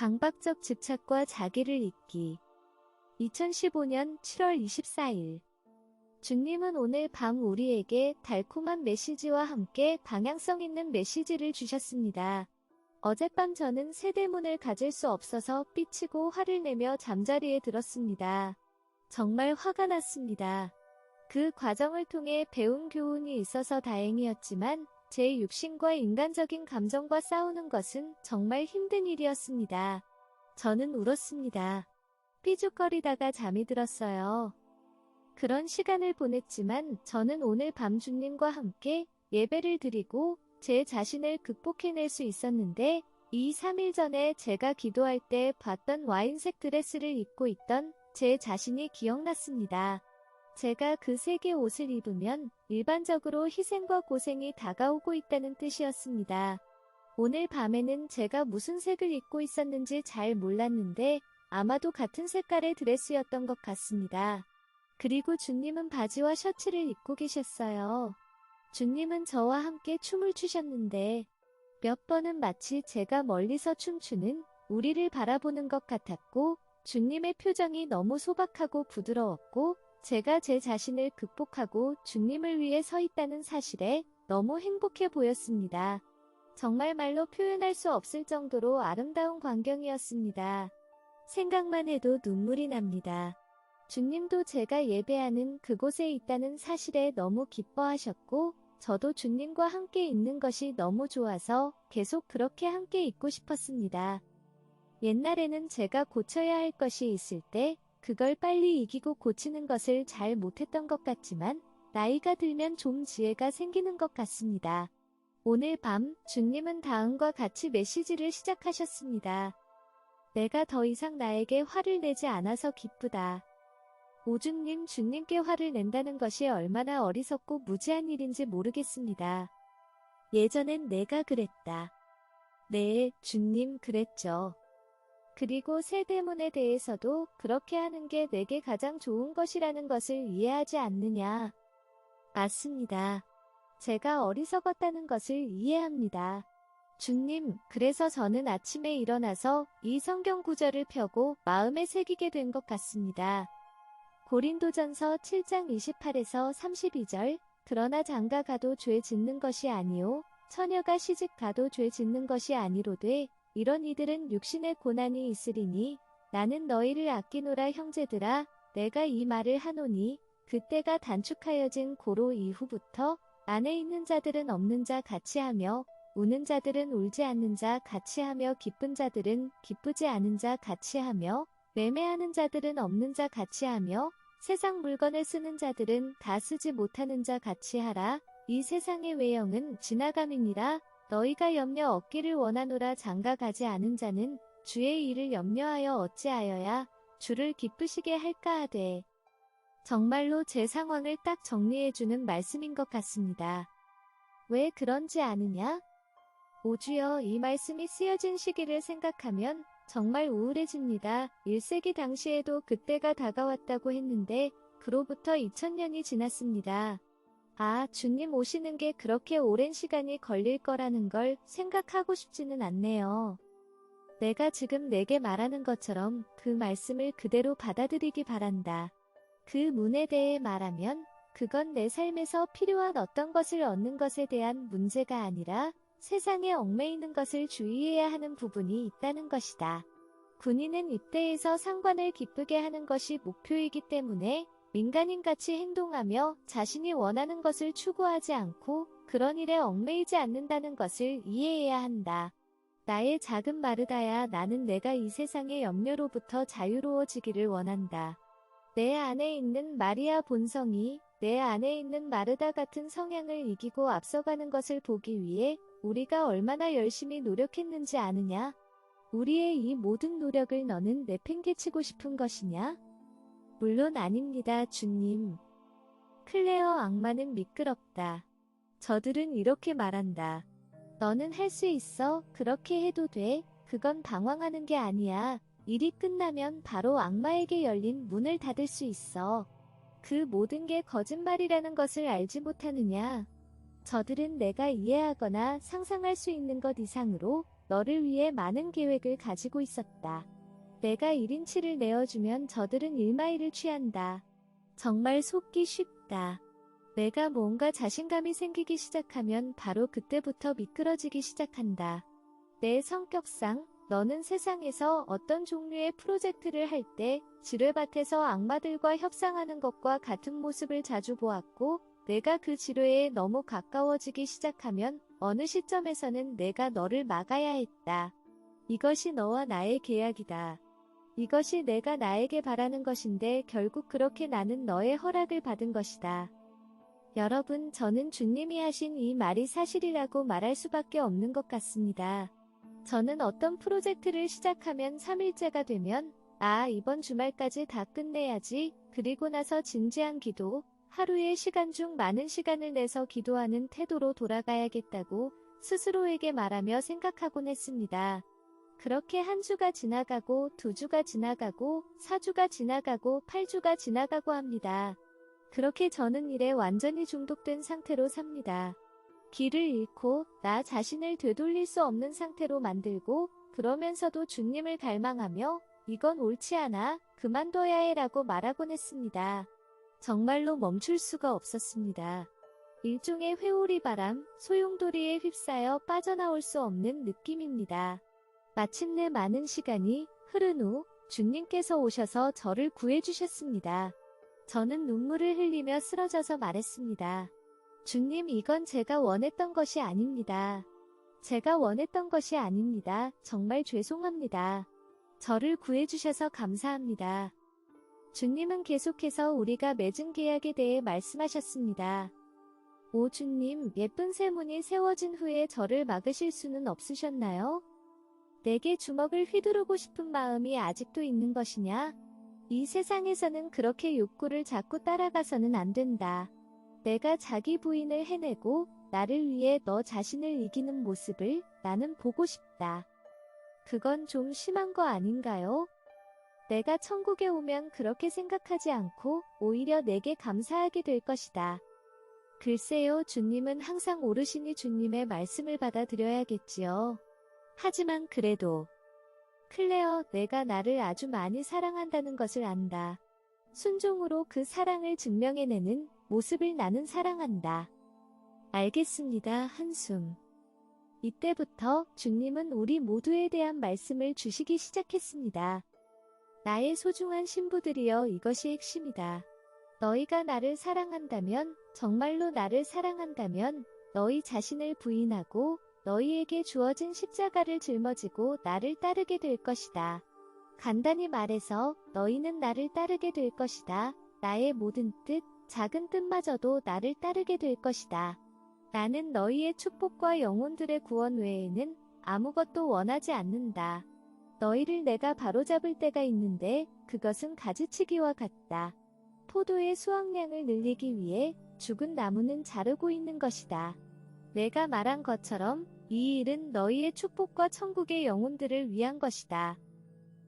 강박적 집착과 자기를 잊기. 2015년 7월 24일. 주님은 오늘 밤 우리에게 달콤한 메시지와 함께 방향성 있는 메시지를 주셨습니다. 어젯밤 저는 세대문을 가질 수 없어서 삐치고 화를 내며 잠자리에 들었습니다. 정말 화가 났습니다. 그 과정을 통해 배운 교훈이 있어서 다행이었지만 제 육신과 인간적인 감정과 싸우는 것은 정말 힘든 일이었습니다. 저는 울었습니다. 삐죽거리다가 잠이 들었어요. 그런 시간을 보냈지만 저는 오늘 밤 주님과 함께 예배를 드리고 제 자신을 극복해낼 수 있었는데 2-3일 전에 제가 기도할 때 봤던 와인색 드레스를 입고 있던 제 자신이 기억났습니다. 제가 그 색의 옷을 입으면 일반적으로 희생과 고생이 다가오고 있다는 뜻이었습니다. 오늘 밤에는 제가 무슨 색을 입고 있었는지 잘 몰랐는데 아마도 같은 색깔의 드레스였던 것 같습니다. 그리고 주님은 바지와 셔츠를 입고 계셨어요. 주님은 저와 함께 춤을 추셨는데 몇 번은 마치 제가 멀리서 춤추는 우리를 바라보는 것 같았고 주님의 표정이 너무 소박하고 부드러웠고 제가 제 자신을 극복하고 주님을 위해 서 있다는 사실에 너무 행복해 보였습니다. 정말 말로 표현할 수 없을 정도로 아름다운 광경이었습니다. 생각만 해도 눈물이 납니다. 주님도 제가 예배하는 그곳에 있다는 사실에 너무 기뻐하셨고 저도 주님과 함께 있는 것이 너무 좋아서 계속 그렇게 함께 있고 싶었습니다. 옛날에는 제가 고쳐야 할 것이 있을 때 그걸 빨리 이기고 고치는 것을 잘 못했던 것 같지만 나이가 들면 좀 지혜가 생기는 것 같습니다. 오늘 밤 주님은 다음과 같이 메시지를 시작하셨습니다. 내가 더 이상 나에게 화를 내지 않아서 기쁘다. 오주님, 주님께 화를 낸다는 것이 얼마나 어리석고 무지한 일인지 모르겠습니다. 예전엔 내가 그랬다. 네, 주님 그랬죠. 그리고 세대문에 대해서도 그렇게 하는 게 내게 가장 좋은 것이라는 것을 이해하지 않느냐. 맞습니다. 제가 어리석었다는 것을 이해합니다. 주님, 그래서 저는 아침에 일어나서 이 성경 구절을 펴고 마음에 새기게 된 것 같습니다. 고린도전서 7장 28에서 32절. 그러나 장가 가도 죄 짓는 것이 아니요 처녀가 시집 가도 죄 짓는 것이 아니로되 이런 이들은 육신의 고난이 있으리니 나는 너희를 아끼노라 형제들아. 내가 이 말을 하노니 그때가 단축하여진 고로 이후부터 안에 있는 자들은 없는 자 같이 하며 우는 자들은 울지 않는 자 같이 하며 기쁜 자들은 기쁘지 않은 자 같이 하며 매매하는 자들은 없는 자 같이 하며 세상 물건을 쓰는 자들은 다 쓰지 못하는 자 같이 하라. 이 세상의 외형은 지나감이니라. 너희가 염려 얻기를 원하노라. 장가 가지 않은 자는 주의 일을 염려하여 어찌하여야 주를 기쁘시게 할까 하되. 정말로 제 상황을 딱 정리해주는 말씀인 것 같습니다. 왜 그런지 아느냐? 오주여, 이 말씀이 쓰여진 시기를 생각하면 정말 우울해집니다. 1세기 당시에도 그때가 다가왔다고 했는데 그로부터 2000년이 지났습니다. 아, 주님 오시는 게 그렇게 오랜 시간이 걸릴 거라는 걸 생각하고 싶지는 않네요. 내가 지금 내게 말하는 것처럼 그 말씀을 그대로 받아들이기 바란다. 그 문에 대해 말하면 그건 내 삶에서 필요한 어떤 것을 얻는 것에 대한 문제가 아니라 세상에 얽매이는 것을 주의해야 하는 부분이 있다는 것이다. 군인은 입대해서 상관을 기쁘게 하는 것이 목표이기 때문에 민간인같이 행동하며 자신이 원하는 것을 추구하지 않고 그런 일에 얽매이지 않는다는 것을 이해해야 한다. 나의 작은 마르다야, 나는 내가 이 세상의 염려로부터 자유로워지기를 원한다. 내 안에 있는 마리아 본성이 내 안에 있는 마르다 같은 성향을 이기고 앞서가는 것을 보기 위해 우리가 얼마나 열심히 노력했는지 아느냐? 우리의 이 모든 노력을 너는 내팽개치고 싶은 것이냐? 물론 아닙니다, 주님. 클레어 악마는 미끄럽다. 저들은 이렇게 말한다. 너는 할 수 있어. 그렇게 해도 돼. 그건 방황하는 게 아니야. 일이 끝나면 바로 악마에게 열린 문을 닫을 수 있어. 그 모든 게 거짓말이라는 것을 알지 못하느냐? 저들은 내가 이해하거나 상상할 수 있는 것 이상으로 너를 위해 많은 계획을 가지고 있었다. 내가 1인치를 내어주면 저들은 1마일을 취한다. 정말 속기 쉽다. 내가 뭔가 자신감이 생기기 시작하면 바로 그때부터 미끄러지기 시작한다. 내 성격상 너는 세상에서 어떤 종류의 프로젝트를 할 때 지뢰밭에서 악마들과 협상하는 것과 같은 모습을 자주 보았고, 내가 그 지뢰에 너무 가까워지기 시작하면 어느 시점에서는 내가 너를 막아야 했다. 이것이 너와 나의 계약이다. 이것이 내가 나에게 바라는 것인데 결국 그렇게 나는 너의 허락을 받은 것이다. 여러분, 저는 주님이 하신 이 말이 사실이라고 말할 수밖에 없는 것 같습니다. 저는 어떤 프로젝트를 시작하면 3일째가 되면 이번 주말까지 다 끝내야지, 그리고 나서 진지한 기도, 하루의 시간 중 많은 시간을 내서 기도하는 태도로 돌아가야겠다고 스스로에게 말하며 생각하곤 했습니다. 그렇게 한 주가 지나가고 2주가 지나가고 4주가 지나가고 8주가 지나가고 합니다. 그렇게 저는 일에 완전히 중독된 상태로 삽니다. 길을 잃고 나 자신을 되돌릴 수 없는 상태로 만들고, 그러면서도 주님을 갈망하며 이건 옳지 않아, 그만둬야 해라고 말하곤 했습니다. 정말로 멈출 수가 없었습니다. 일종의 회오리바람, 소용돌이에 휩싸여 빠져나올 수 없는 느낌입니다. 마침내 많은 시간이 흐른 후 주님께서 오셔서 저를 구해주셨습니다. 저는 눈물을 흘리며 쓰러져서 말했습니다. 주님, 이건 제가 원했던 것이 아닙니다. 제가 원했던 것이 아닙니다. 정말 죄송합니다. 저를 구해주셔서 감사합니다. 주님은 계속해서 우리가 맺은 계약에 대해 말씀하셨습니다. 오 주님, 예쁜 세문이 세워진 후에 저를 막으실 수는 없으셨나요? 내게 주먹을 휘두르고 싶은 마음이 아직도 있는 것이냐? 이 세상에서는 그렇게 욕구를 자꾸 따라가서는 안 된다. 내가 자기 부인을 해내고 나를 위해 너 자신을 이기는 모습을 나는 보고 싶다. 그건 좀 심한 거 아닌가요? 내가 천국에 오면 그렇게 생각하지 않고 오히려 내게 감사하게 될 것이다. 글쎄요, 주님은 항상 오르시니 주님의 말씀을 받아들여야겠지요. 하지만 그래도 클레어, 내가 나를 아주 많이 사랑한다는 것을 안다. 순종으로 그 사랑을 증명해내는 모습을 나는 사랑한다. 알겠습니다. 한숨. 이때부터 주님은 우리 모두에 대한 말씀을 주시기 시작했습니다. 나의 소중한 신부들이여, 이것이 핵심이다. 너희가 나를 사랑한다면, 정말로 나를 사랑한다면 너희 자신을 부인하고 너희에게 주어진 십자가를 짊어지고 나를 따르게 될 것이다. 간단히 말해서 너희는 나를 따르게 될 것이다. 나의 모든 뜻, 작은 뜻마저도 나를 따르게 될 것이다. 나는 너희의 축복과 영혼들의 구원 외에는 아무것도 원하지 않는다. 너희를 내가 바로잡을 때가 있는데 그것은 가지치기와 같다. 포도의 수확량을 늘리기 위해 죽은 나무는 자르고 있는 것이다. 내가 말한 것처럼 이 일은 너희의 축복과 천국의 영혼들을 위한 것이다.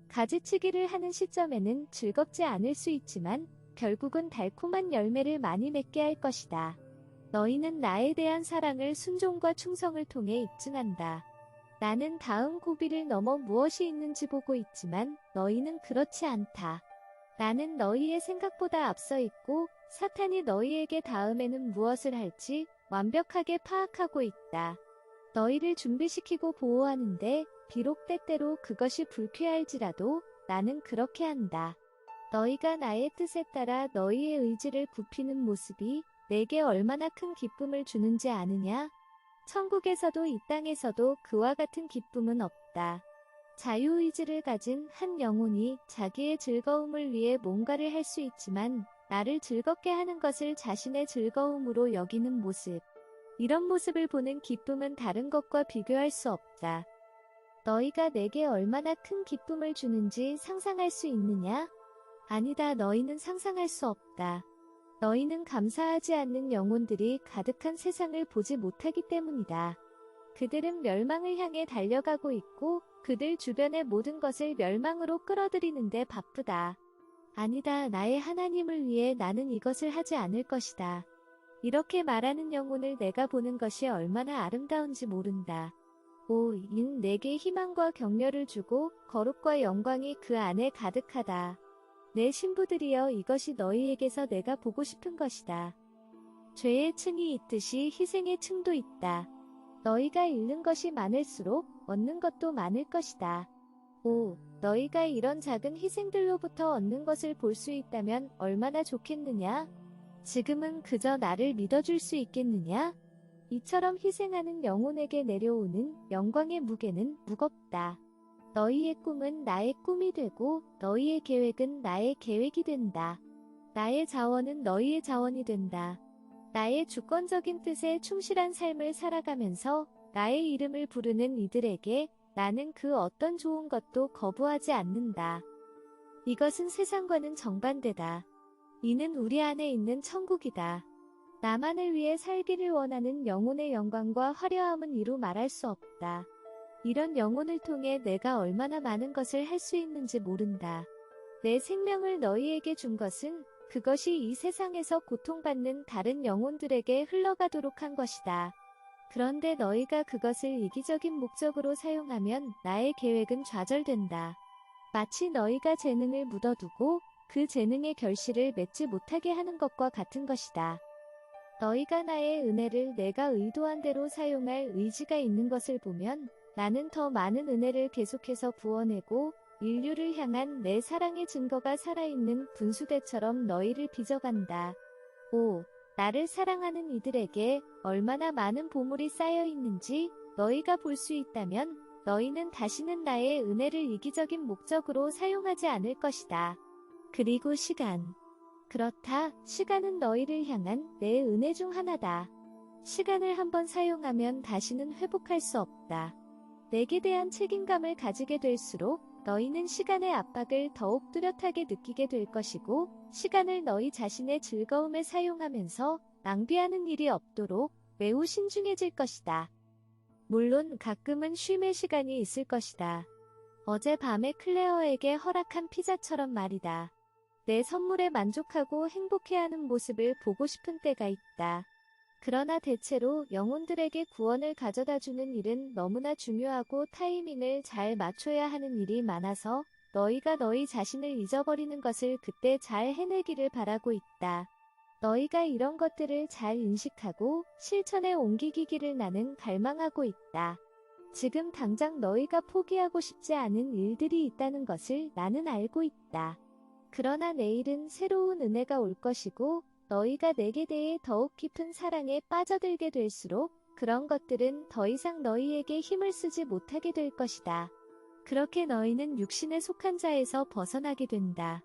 가지치기를 하는 시점에는 즐겁지 않을 수 있지만 결국은 달콤한 열매를 많이 맺게 할 것이다. 너희는 나에 대한 사랑을 순종과 충성을 통해 입증한다. 나는 다음 고비를 넘어 무엇이 있는지 보고 있지만 너희는 그렇지 않다. 나는 너희의 생각보다 앞서 있고 사탄이 너희에게 다음에는 무엇을 할지 완벽하게 파악하고 있다. 너희를 준비시키고 보호하는데 비록 때때로 그것이 불쾌할지라도 나는 그렇게 한다. 너희가 나의 뜻에 따라 너희의 의지를 굽히는 모습이 내게 얼마나 큰 기쁨을 주는지 아느냐? 천국에서도 이 땅에서도 그와 같은 기쁨은 없다. 자유의지를 가진 한 영혼이 자기의 즐거움을 위해 뭔가를 할 수 있지만 나를 즐겁게 하는 것을 자신의 즐거움으로 여기는 모습. 이런 모습을 보는 기쁨은 다른 것과 비교할 수 없다. 너희가 내게 얼마나 큰 기쁨을 주는지 상상할 수 있느냐? 아니다, 너희는 상상할 수 없다. 너희는 감사하지 않는 영혼들이 가득한 세상을 보지 못하기 때문이다. 그들은 멸망을 향해 달려가고 있고 그들 주변의 모든 것을 멸망으로 끌어들이는데 바쁘다. 아니다, 나의 하나님을 위해 나는 이것을 하지 않을 것이다. 이렇게 말하는 영혼을 내가 보는 것이 얼마나 아름다운지 모른다. 오, 인 내게 희망과 격려를 주고 거룩과 영광이 그 안에 가득하다. 내 신부들이여 이것이 너희에게서 내가 보고 싶은 것이다. 죄의 층이 있듯이 희생의 층도 있다. 너희가 잃는 것이 많을수록 얻는 것도 많을 것이다. 오, 너희가 이런 작은 희생들로부터 얻는 것을 볼 수 있다면 얼마나 좋겠느냐? 지금은 그저 나를 믿어줄 수 있겠느냐? 이처럼 희생하는 영혼에게 내려오는 영광의 무게는 무겁다. 너희의 꿈은 나의 꿈이 되고 너희의 계획은 나의 계획이 된다. 나의 자원은 너희의 자원이 된다. 나의 주권적인 뜻에 충실한 삶을 살아가면서 나의 이름을 부르는 이들에게 나는 그 어떤 좋은 것도 거부하지 않는다. 이것은 세상과는 정반대다. 이는 우리 안에 있는 천국이다. 나만을 위해 살기를 원하는 영혼의 영광과 화려함은 이루 말할 수 없다. 이런 영혼을 통해 내가 얼마나 많은 것을 할 수 있는지 모른다. 내 생명을 너희에게 준 것은 그것이 이 세상에서 고통받는 다른 영혼들에게 흘러가도록 한 것이다. 그런데 너희가 그것을 이기적인 목적으로 사용하면 나의 계획은 좌절된다. 마치 너희가 재능을 묻어두고 그 재능의 결실을 맺지 못하게 하는 것과 같은 것이다. 너희가 나의 은혜를 내가 의도한 대로 사용할 의지가 있는 것을 보면 나는 더 많은 은혜를 계속해서 부어내고 인류를 향한 내 사랑의 증거가 살아있는 분수대처럼 너희를 빚어간다. 오, 나를 사랑하는 이들에게 얼마나 많은 보물이 쌓여 있는지 너희가 볼 수 있다면 너희는 다시는 나의 은혜를 이기적인 목적으로 사용하지 않을 것이다. 그리고 시간. 그렇다. 시간은 너희를 향한 내 은혜 중 하나다. 시간을 한번 사용하면 다시는 회복할 수 없다. 내게 대한 책임감을 가지게 될수록 너희는 시간의 압박을 더욱 뚜렷하게 느끼게 될 것이고 시간을 너희 자신의 즐거움에 사용하면서 낭비하는 일이 없도록 매우 신중해질 것이다. 물론 가끔은 쉼의 시간이 있을 것이다. 어젯밤에 클레어에게 허락한 피자처럼 말이다. 내 선물에 만족하고 행복해하는 모습을 보고 싶은 때가 있다. 그러나 대체로 영혼들에게 구원을 가져다주는 일은 너무나 중요하고 타이밍을 잘 맞춰야 하는 일이 많아서 너희가 너희 자신을 잊어버리는 것을 그때 잘 해내기를 바라고 있다. 너희가 이런 것들을 잘 인식하고 실천에 옮기기를 나는 갈망하고 있다. 지금 당장 너희가 포기하고 싶지 않은 일들이 있다는 것을 나는 알고 있다. 그러나 내일은 새로운 은혜가 올 것이고 너희가 내게 대해 더욱 깊은 사랑에 빠져들게 될수록 그런 것들은 더 이상 너희에게 힘을 쓰지 못하게 될 것이다. 그렇게 너희는 육신에 속한 자에서 벗어나게 된다.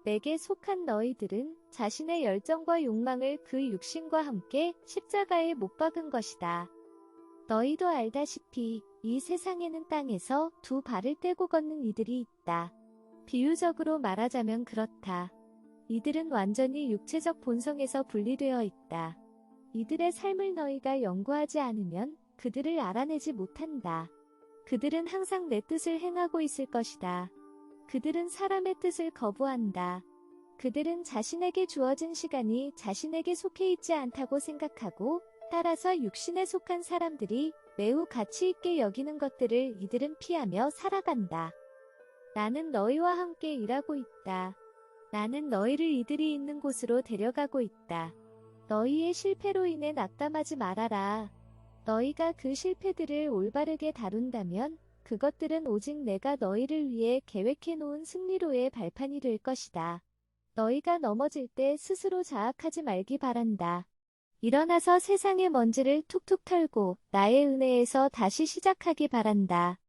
내게 속한 너희들은 자신의 열정과 욕망을 그 육신과 함께 십자가에 못 박은 것이다. 너희도 알다시피 이 세상에는 땅에서 두 발을 떼고 걷는 이들이 있다. 비유적으로 말하자면 그렇다. 이들은 완전히 육체적 본성에서 분리되어 있다. 이들의 삶을 너희가 연구하지 않으면 그들을 알아내지 못한다. 그들은 항상 내 뜻을 행하고 있을 것이다. 그들은 사람의 뜻을 거부한다. 그들은 자신에게 주어진 시간이 자신에게 속해 있지 않다고 생각하고 따라서 육신에 속한 사람들이 매우 가치 있게 여기는 것들을 이들은 피하며 살아간다. 나는 너희와 함께 일하고 있다. 나는 너희를 이들이 있는 곳으로 데려가고 있다. 너희의 실패로 인해 낙담하지 말아라. 너희가 그 실패들을 올바르게 다룬다면 그것들은 오직 내가 너희를 위해 계획해 놓은 승리로의 발판이 될 것이다. 너희가 넘어질 때 스스로 자학하지 말기 바란다. 일어나서 세상의 먼지를 툭툭 털고 나의 은혜에서 다시 시작하기 바란다.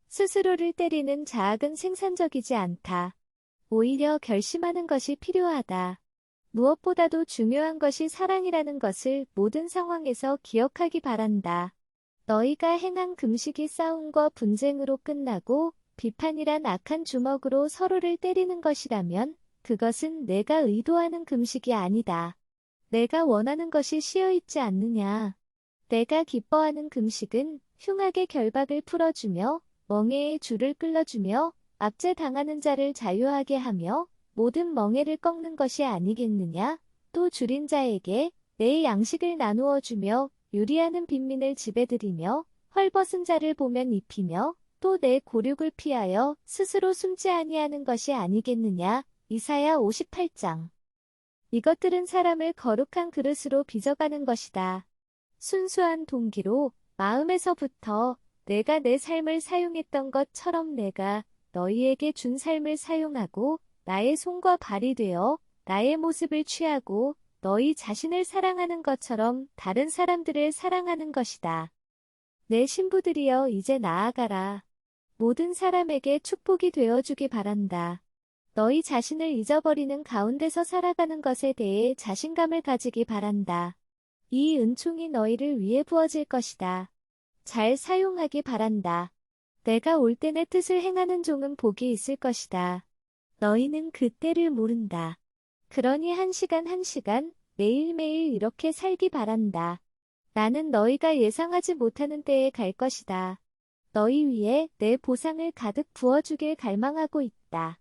스스로를 때리는 자학은 생산적이지 않다. 오히려 결심하는 것이 필요하다. 무엇보다도 중요한 것이 사랑이라는 것을 모든 상황에서 기억하기 바란다. 너희가 행한 금식이 싸움과 분쟁으로 끝나고 비판이란 악한 주먹으로 서로를 때리는 것이라면 그것은 내가 의도하는 금식이 아니다. 내가 원하는 것이 쉬어있지 않느냐. 내가 기뻐하는 금식은 흉악의 결박을 풀어주며 멍에의 줄을 끌어주며 압제당하는 자를 자유하게 하며 모든 멍에를 꺾는 것이 아니겠느냐? 또 줄인 자에게 내 양식을 나누어 주며 유리하는 빈민을 지배드리며 헐벗은 자를 보면 입히며 또 내 곤욕을 피하여 스스로 숨지 아니하는 것이 아니겠느냐. 이사야 58장. 이것들은 사람을 거룩한 그릇으로 빚어가는 것이다. 순수한 동기로 마음에서부터 내가 내 삶을 사용했던 것처럼 내가 너희에게 준 삶을 사용하고 나의 손과 발이 되어 나의 모습을 취하고 너희 자신을 사랑하는 것처럼 다른 사람들을 사랑하는 것이다. 내 신부들이여 이제 나아가라. 모든 사람에게 축복이 되어주기 바란다. 너희 자신을 잊어버리는 가운데서 살아가는 것에 대해 자신감을 가지기 바란다. 이 은총이 너희를 위해 부어질 것이다. 잘 사용하기 바란다. 내가 올 때 내 뜻을 행하는 종은 복이 있을 것이다. 너희는 그 때를 모른다. 그러니 한 시간 한 시간 매일매일 이렇게 살기 바란다. 나는 너희가 예상하지 못하는 때에 갈 것이다. 너희 위에 내 보상을 가득 부어주길 갈망하고 있다.